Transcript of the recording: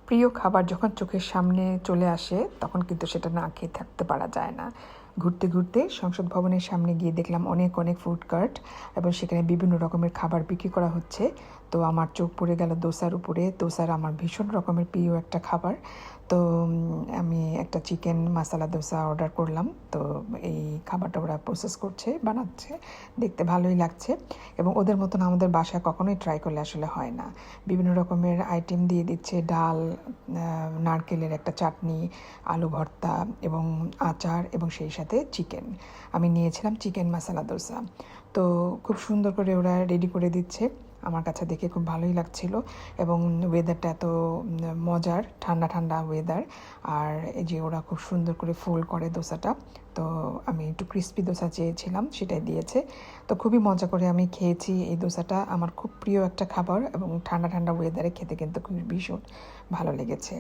প্রিয় খাবার যখন চোখের সামনে চলে আসে তখন কিন্তু সেটা না খেয়ে থাকতে পারা যায় না। ঘুরতে ঘুরতে সংসদ ভবনের সামনে গিয়ে দেখলাম অনেক অনেক ফুড কার্ট এবং সেখানে বিভিন্ন রকমের খাবার বিক্রি করা হচ্ছে। তো আমার চোখ পড়ে গেল দোসার উপরে। দোসার আমার ভীষণ রকমের প্রিয় একটা খাবার। তো আমি একটা চিকেন মশলা দোসা অর্ডার করলাম। তো এই খাবারটা ওরা প্রসেস করছে, বানাচ্ছে, দেখতে ভালোই লাগছে। এবং ওদের মতন আমাদের বাসায় কখনোই ট্রাই করলে আসলে হয় না। বিভিন্ন রকমের আইটেম দিয়ে দিচ্ছে, ডাল, নারকেলের একটা চাটনি, আলু ভর্তা এবং আচার এবং সেই সাথে চিকেন। আমি নিয়েছিলাম চিকেন মশলা দোসা। তো খুব সুন্দর করে ওরা রেডি করে দিচ্ছে। আমার কাছে দেখে খুব ভালোই লাগছিল এবং ওয়েদারটা এত মজার, ঠান্ডা ঠান্ডা ওয়েদার। আর এই যে ওরা খুব সুন্দর করে ফোল্ড করে দোসাটা। তো আমি একটু ক্রিস্পি দোসা চেয়েছিলাম, সেটাই দিয়েছে। তো খুবই মজা করে আমি খেয়েছি এই দোসাটা। আমার খুব প্রিয় একটা খাবার এবং ঠান্ডা ঠান্ডা ওয়েদারে খেতে কিন্তু খুব ভীষণ ভালো লেগেছে।